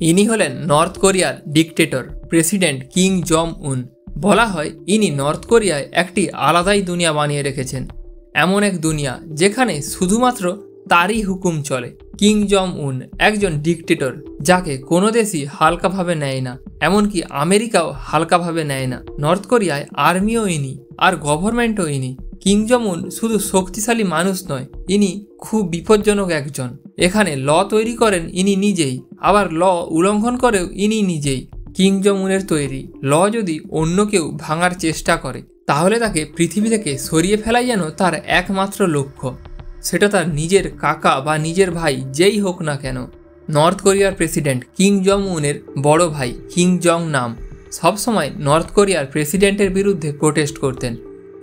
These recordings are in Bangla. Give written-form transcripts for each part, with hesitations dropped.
ইনি হলেন নর্থ কোরিয়ার ডিকটেটর প্রেসিডেন্ট কিং জং উন। বলা হয় ইনি নর্থ কোরিয়ায় একটি আলাদাই দুনিয়া বানিয়ে রেখেছেন, এমন এক দুনিয়া যেখানে শুধুমাত্র তারই হুকুম চলে। কিং জং উন একজন ডিকটেটর যাকে কোনো দেশই হালকাভাবে নেয় না, এমনকি আমেরিকাও হালকাভাবে নেয় না। নর্থ কোরিয়ায় আর্মিও ইনি আর গভর্নমেন্টও ইনি। কিং জং উন শুধু শক্তিশালী মানুষ নয়, ইনি খুব বিপজ্জনক একজন। এখানে ল তৈরি করেন ইনি নিজেই, আবার ল উল্লঙ্ঘন করেও ইনি নিজেই। কিং জং উনের তৈরি ল যদি অন্য কেউ ভাঙার চেষ্টা করে তাহলে তাকে পৃথিবী থেকে সরিয়ে ফেলাই যেন তার একমাত্র লক্ষ্য, সেটা তার নিজের কাকা বা নিজের ভাই যেই হোক না কেন। নর্থ কোরিয়ার প্রেসিডেন্ট কিং জং উনের বড় ভাই কিং জং নাম সবসময় নর্থ কোরিয়ার প্রেসিডেন্টের বিরুদ্ধে প্রোটেস্ট করতেন।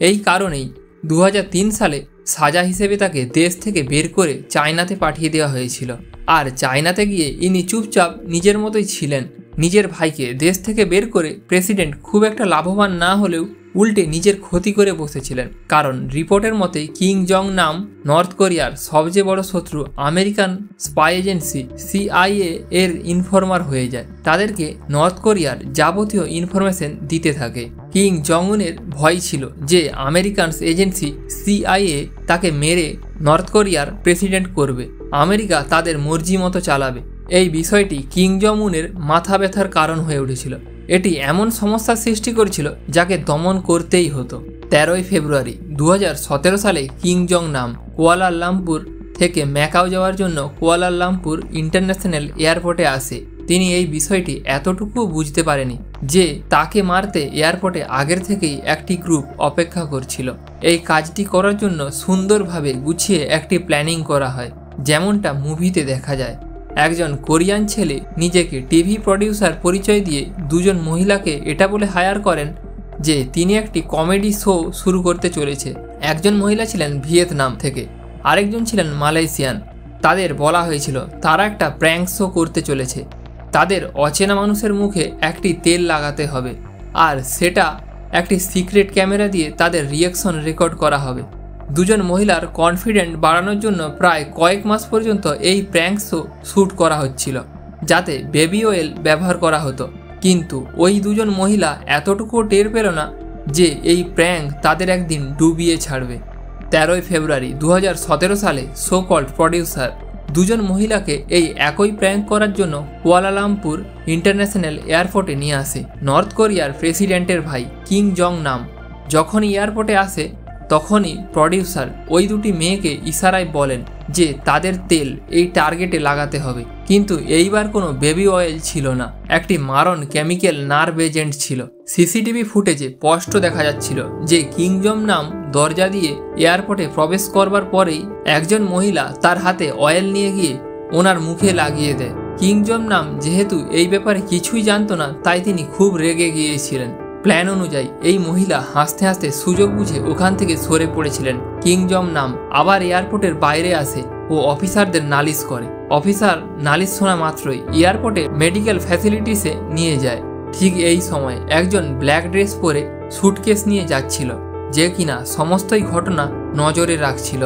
এই কারণেই 2003 সালে সাজা হিসেবে তাকে দেশ থেকে বের করে চায়নাতে পাঠিয়ে দেওয়া হয়েছিল। আর চায়নাতে গিয়ে ইনি চুপচাপ নিজের মতোই ছিলেন। নিজের ভাইকে দেশ থেকে বের করে প্রেসিডেন্ট খুব একটা লাভবান না হলেও উল্টে নিজের ক্ষতি করে বসেছিলেন, কারণ রিপোর্টের মতে কিং জং নাম নর্থ কোরিয়ার সবচেয়ে বড় শত্রু আমেরিকান স্পাই এজেন্সি CIA এর ইনফরমার হয়ে যায়। তাদেরকে নর্থ কোরিয়ার যাবতীয় ইনফরমেশন দিতে থাকে। কিং জং উনের ভয় ছিল যে আমেরিকান এজেন্সি CIA তাকে মেরে নর্থ কোরিয়ার প্রেসিডেন্ট করবে, আমেরিকা তাদের মর্জি মতো চালাবে। এই বিষয়টি কিং জং উনের মাথা ব্যথার কারণ হয়ে উঠেছিল। এটি এমন সমস্যার সৃষ্টি করেছিল যাকে দমন করতেই হতো। 13 ফেব্রুয়ারি 2017 সালে কিং জং নাম কুয়ালালামপুর থেকে ম্যাকাও যাওয়ার জন্য কুয়ালালামপুর ইন্টারন্যাশনাল এয়ারপোর্টে আসে। তিনি এই বিষয়টি এতটুকু বুঝতে পারেনি যে তাকে মারতে এয়ারপোর্টে আগের থেকেই একটি গ্রুপ অপেক্ষা করছিল। এই কাজটি করার জন্য সুন্দরভাবে গুছিয়ে একটি প্ল্যানিং করা হয়, যেমনটা মুভিতে দেখা যায়। একজন কোরিয়ান ছেলে নিজেকে টিভি প্রডিউসার পরিচয় দিয়ে দুজন মহিলাকে এটা বলে হায়ার করেন যে তিনি একটি কমেডি শো শুরু করতে চলেছে। একজন মহিলা ছিলেন ভিয়েতনাম থেকে, আরেকজন ছিলেন মালয়েশিয়ান। তাদের বলা হয়েছিল তারা একটা প্র্যাঙ্ক শো করতে চলেছে। তাদের অচেনা মানুষের মুখে একটি তেল লাগাতে হবে আর সেটা একটি সিক্রেট ক্যামেরা দিয়ে তাদের রিয়াকশন রেকর্ড করা হবে। দুজন মহিলার কনফিডেন্ট বাড়ানোর জন্য প্রায় কয়েক মাস পর্যন্ত এই প্র্যাঙ্ক শো শ্যুট করা হচ্ছিল, যাতে বেবি অয়েল ব্যবহার করা হতো। কিন্তু ওই দুজন মহিলা এতটুকুও টের পেল না যে এই প্র্যাঙ্ক তাদের একদিন ডুবিয়ে ছাড়বে। 13 ফেব্রুয়ারি 2017 সালে সো কল্ড প্রডিউসার দুজন মহিলাকে এই একই প্র্যাঙ্ক করার জন্য কুয়ালালামপুর ইন্টারন্যাশনাল এয়ারপোর্টে নিয়ে আসে নর্থ কোরিয়ার প্রেসিডেন্টের ভাই কিং জং নাম। যখন এয়ারপোর্টে আসে তখনই প্রডিউসার ওই দুটি মেয়েকে ইশারায় বলেন যে তাদের তেল এই টার্গেটে লাগাতে হবে। কিন্তু এইবার কোনো বেবি অয়েল ছিল না, একটি মারণ কেমিক্যাল নার্ভ এজেন্ট ছিল। সিসিটিভি ফুটেজে স্পষ্ট দেখা যাচ্ছিল যে কিং জং নাম দরজা দিয়ে এয়ারপোর্টে প্রবেশ করবার পরেই একজন মহিলা তার হাতে অয়েল নিয়ে গিয়ে ওনার মুখে লাগিয়ে দেয়। কিং জং নাম যেহেতু এই ব্যাপারে কিছুই জানতো না, তাই তিনি খুব রেগে গিয়েছিলেন। প্ল্যান অনুযায়ী এই মহিলা হাসতে হাসতে সুযোগ বুঝে ওখান থেকে সরে পড়েছিলেন। কিং জং নাম আবার এয়ারপোর্টের বাইরে আসে ও অফিসারদের নালিশ করে। অফিসার নালিশ শোনা মাত্রই এয়ারপোর্টে মেডিকেল ফ্যাসিলিটিসে নিয়ে যায়। ঠিক এই সময় একজন ব্ল্যাক ড্রেস পরে সুটকেস নিয়ে যাচ্ছিল, যে কিনা সমস্তই ঘটনা নজরে রাখছিল।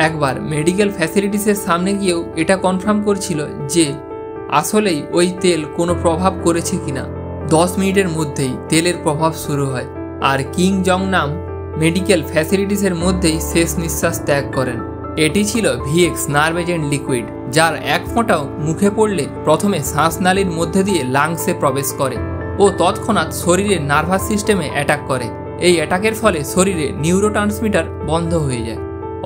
একবার মেডিকেল ফ্যাসিলিটিসের সামনে গিয়েও এটা কনফার্ম করছিল যে আসলেই ওই তেল কোনো প্রভাব করেছে কিনা। 10 মিনিটের মধ্যেই তেলের প্রভাব শুরু হয় আর কিং জং নাম মেডিকেল ফ্যাসিলিটিসের মধ্যেই শেষ নিঃশ্বাস ত্যাগ করেন। এটি ছিল VX নার্ভ এজেন্ট লিকুইড, যার এক ফোঁটাও মুখে পড়লে প্রথমে শ্বাসনালীর মধ্যে দিয়ে লাংসে প্রবেশ করে ও তৎক্ষণাৎ শরীরের নার্ভাস সিস্টেমে অ্যাটাক করে। এই অ্যাটাকের ফলে শরীরে নিউরোট্রান্সমিটার বন্ধ হয়ে যায়,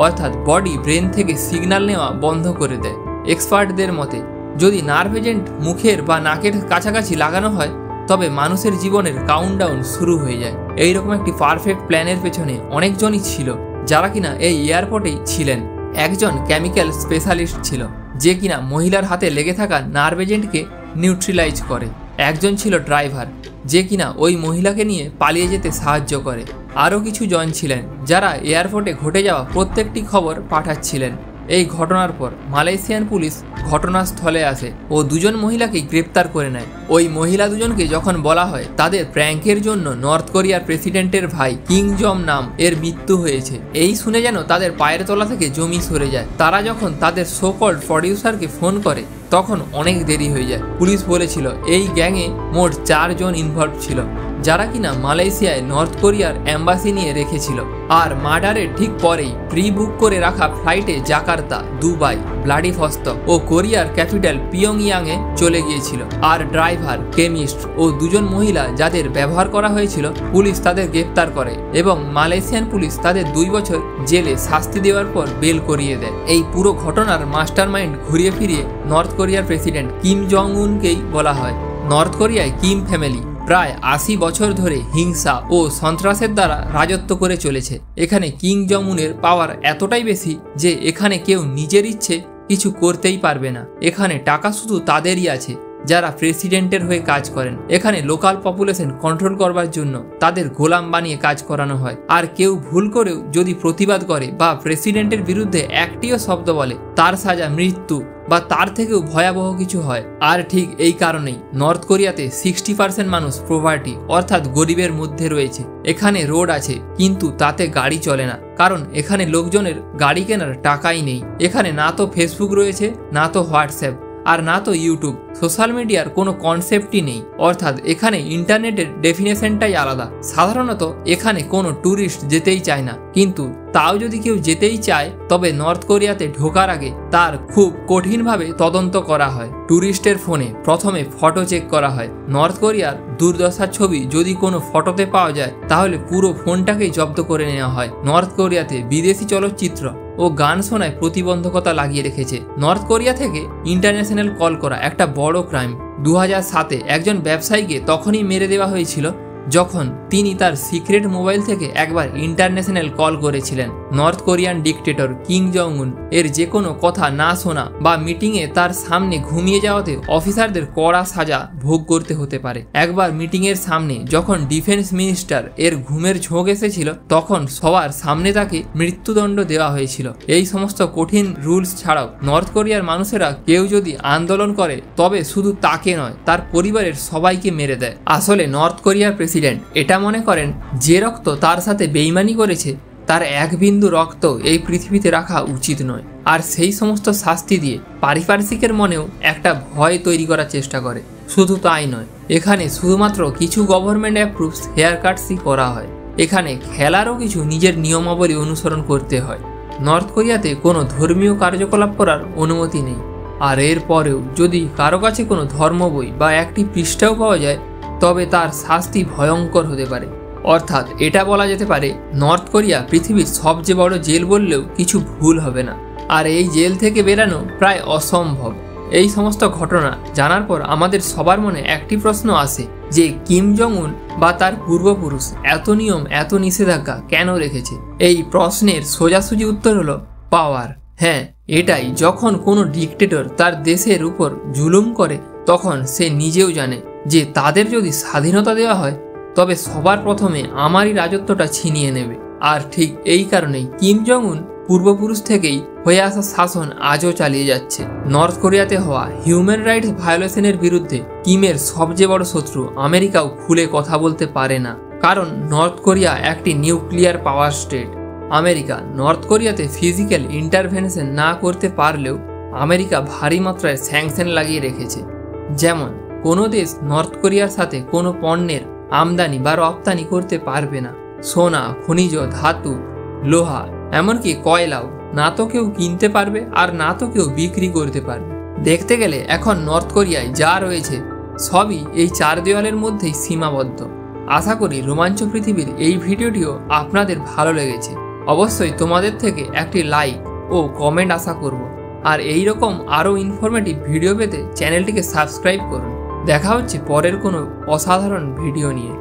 অর্থাৎ বডি ব্রেন থেকে সিগন্যাল নেওয়া বন্ধ করে দেয়। এক্সপার্টদের মতে যদি নার্ভ এজেন্ট মুখের বা নাকের কাছাকাছি লাগানো হয় তবে মানুষের জীবনের কাউন্টডাউন শুরু হয়ে যায়। এইরকম একটি পারফেক্ট প্ল্যানের পেছনে অনেকজনই ছিল, যারা কিনা এই এয়ারপোর্টেই ছিলেন। একজন কেমিক্যাল স্পেশালিস্ট ছিল, যে কিনা মহিলার হাতে লেগে থাকা নার্ভ এজেন্টকে নিউট্রিলাইজ করে। একজন ছিল ড্রাইভার, যে কিনা ওই মহিলাকে নিয়ে পালিয়ে যেতে সাহায্য করে। আরও কিছু জন ছিলেন যারা এয়ারপোর্টে ঘটে যাওয়া প্রত্যেকটি খবর পাঠাচ্ছিলেন। এই ঘটনার পর মালয়েশিয়ান পুলিশ ঘটনাস্থলে আসে ও দুজন মহিলাকে গ্রেপ্তার করে নেয়। ওই মহিলা দুজনকে যখন বলা হয় তাদের প্র্যাঙ্কের জন্য নর্থ কোরিয়ার প্রেসিডেন্টের ভাই কিং জং নাম এর মৃত্যু হয়েছে, এই শুনে যেন তাদের পায়ের তলা থেকে জমি সরে যায়। তারা যখন তাদের সো কল্ড প্রডিউসারকে ফোন করে তখন অনেক দেরি হয়ে যায়। পুলিশ বলেছিল এই গ্যাংয়ে মোট 4 জন ইনভলভ ছিল, যারা কিনা মালয়েশিয়ায় নর্থ কোরিয়ার এম্বাসি নিয়ে রেখেছিল। আর মার্ডারের ঠিক পরেই প্রি বুক করে রাখা ফ্লাইটে জাকার্তা, দুবাই, ভ্লাদিভস্টক ও কোরিয়ার ক্যাপিটাল পিয়ংইয়াংয়ে চলে গিয়েছিল। আর ড্রাইভার, কেমিস্ট ও 2 জন মহিলা যাদের ব্যবহার করা হয়েছিল, পুলিশ তাদের গ্রেপ্তার করে এবং মালয়েশিয়ান পুলিশ তাদের 2 বছর জেলে শাস্তি দেওয়ার পর বেল করিয়ে দেয়। এই পুরো ঘটনার মাস্টারমাইন্ড ঘুরিয়ে ফিরিয়ে নর্থ কোরিয়ার প্রেসিডেন্ট কিম জং উনকেই বলা হয়। নর্থ কোরিয়ায় কিম ফ্যামিলি প্রায় 80 বছর ধরে হিংসা ও সন্ত্রাসের দ্বারা রাজত্ব করে চলেছে। এখানে কিম জং উনের পাওয়ার এতটাই বেশি যে এখানে কেউ নিজের ইচ্ছে কিছু করতেই পারবে না। এখানে টাকা শুধু তাদেরই আছে যারা প্রেসিডেন্টের হয়ে কাজ করেন। এখানে লোকাল পপুলেশন কন্ট্রোল করবার জন্য তাদের গোলাম বানিয়ে কাজ করানো হয়। আর কেউ ভুল করেও যদি প্রতিবাদ করে বা প্রেসিডেন্টের বিরুদ্ধে একটিও শব্দ বলে, তার সাজা মৃত্যু বা তার থেকেও ভয়াবহ কিছু হয়। আর ঠিক এই কারণেই নর্থ কোরিয়াতে 60% মানুষ প্রভার্টি অর্থাৎ গরিবের মধ্যে রয়েছে। এখানে রোড আছে কিন্তু তাতে গাড়ি চলে না, কারণ এখানে লোকজনের গাড়ি কেনার টাকাই নেই। এখানে না তো ফেসবুক রয়েছে, না তো হোয়াটসঅ্যাপ, আর না তো ইউটিউব। সোশ্যাল মিডিয়ার কোনো কনসেপ্টই নেই, অর্থাৎ এখানে ইন্টারনেটের ডেফিনেশনটাই আলাদা। সাধারণত এখানে কোনো ট্যুরিস্ট যেতেই চায় না, কিন্তু তাও যদি কেউ যেতেই চায় তবে নর্থ কোরিয়াতে ঢোকার আগে তার খুব কঠিনভাবে তদন্ত করা হয়। ট্যুরিস্টের ফোনে প্রথমে ফটো চেক করা হয়। নর্থ কোরিয়ার দুর্দশার ছবি যদি কোনো ফটোতে পাওয়া যায় তাহলে পুরো ফোনটাকেই জব্দ করে নেওয়া হয়। নর্থ কোরিয়াতে বিদেশি চলচ্চিত্র ও গান শোনায় প্রতিবন্ধকতা লাগিয়ে রেখেছে। নর্থ কোরিয়া থেকে ইন্টারন্যাশনাল কল করা একটা বড় ক্রাইম। 2007-এ একজন ব্যবসায়ীকে তখনই মেরে দেওয়া হয়েছিল যখন তিনি তার সিক্রেট মোবাইল থেকে একবার ইন্টারন্যাশনাল কল করেছিলেন। North Korean dictator Kim Jong Un এর যে কোনো কথা না শোনা বা মিটিংয়ে তার সামনে ঘুমিয়ে যাওয়াতে অফিসারদের কড়া সাজা ভোগ করতে হতে পারে। একবার মিটিংয়ের সামনে যখন ডিফেন্স মিনিস্টার এর ঘুমের ঝোঁক এসেছিল, তখন সবার সামনে তাকে মৃত্যুদণ্ড দেওয়া হয়েছিল। এই সমস্ত কঠিন রুলস ছাড়াও নর্থ কোরিয়ার মানুষেরা কেউ যদি আন্দোলন করে তবে শুধু তাকে নয়, তার পরিবারের সবাইকে মেরে দেয়। আসলে নর্থ কোরিয়ার প্রেসিডেন্ট এটা মনে করেন যে রক্ত তার সাথে বেইমানি করেছে তার এক বিন্দু রক্ত এই পৃথিবীতে রাখা উচিত নয়। আর সেই সমস্ত শাস্তি দিয়ে পারিপার্শ্বিকের মনেও একটা ভয় তৈরি করার চেষ্টা করে। শুধু তাই নয়, এখানে শুধুমাত্র কিছু গভর্নমেন্ট অ্যাপ্রুভস হেয়ার কাটসই করা হয়। এখানে খেলারও কিছু নিজের নিয়মাবলী অনুসরণ করতে হয়। নর্থ কোরিয়াতে কোনো ধর্মীয় কার্যকলাপ করার অনুমতি নেই। আর এর পরেও যদি কারো কাছে কোনো ধর্ম বই বা একটি পৃষ্ঠাও পাওয়া যায় তবে তার শাস্তি ভয়ঙ্কর হতে পারে। অর্থাৎ এটা বলা যেতে পারে নর্থ কোরিয়া পৃথিবীর সবচেয়ে বড় জেল বললেও কিছু ভুল হবে না। আর এই জেল থেকে বেরানো প্রায় অসম্ভব। এই সমস্ত ঘটনা জানার পর আমাদের সবার মনে একটি প্রশ্ন আসে যে কিম জং উন বা তার পূর্বপুরুষ এত নিয়ম, এত নিষেধাজ্ঞা কেন রেখেছে? এই প্রশ্নের সোজাসুজি উত্তর হলো পাওয়ার। হ্যাঁ, এটাই। যখন কোনো ডিক্টেটর তার দেশের উপর জুলুম করে তখন সে নিজেও জানে যে তাদের যদি স্বাধীনতা দেওয়া হয় তবে সবার প্রথমে আমারই রাজত্বটা ছিনিয়ে নেবে। আর ঠিক এই কারণেই কিম জং উন পূর্বপুরুষ থেকেই হয়ে আসা শাসন আজও চালিয়ে যাচ্ছে। নর্থ কোরিয়াতে হওয়া হিউম্যান রাইটস ভায়োলেশনের বিরুদ্ধে কিমের সবচেয়ে বড় শত্রু আমেরিকাও খুলে কথা বলতে পারে না, কারণ নর্থ কোরিয়া একটি nuclear power state. America north কোরিয়াতে ফিজিক্যাল ইন্টারভেনশন না করতে পারলেও আমেরিকা ভারী মাত্রায় স্যাংশন লাগিয়ে রেখেছে। যেমন কোনো দেশ নর্থ কোরিয়ার সাথে কোনো পণ্যের আমদানি বা রপ্তানি করতে পারবে না। সোনা, খনিজ, ধাতু, লোহা, এমনকি কয়লাও না তো কেউ কিনতে পারবে আর না তো কেউ বিক্রি করতে পারবে। দেখতে গেলে এখন নর্থ কোরিয়ায় যা রয়েছে সবই এই 4 দেওয়ালের মধ্যেই সীমাবদ্ধ। আশা করি রোমাঞ্চ পৃথিবীর এই ভিডিওটিও আপনাদের ভালো লেগেছে। অবশ্যই তোমাদের থেকে একটি লাইক ও কমেন্ট আশা করব। আর এই রকম আরও ইনফরমেটিভ ভিডিও পেতে চ্যানেলটিকে সাবস্ক্রাইব করুন। দেখা হচ্ছে পরের কোনো অসাধারণ ভিডিও নিয়ে।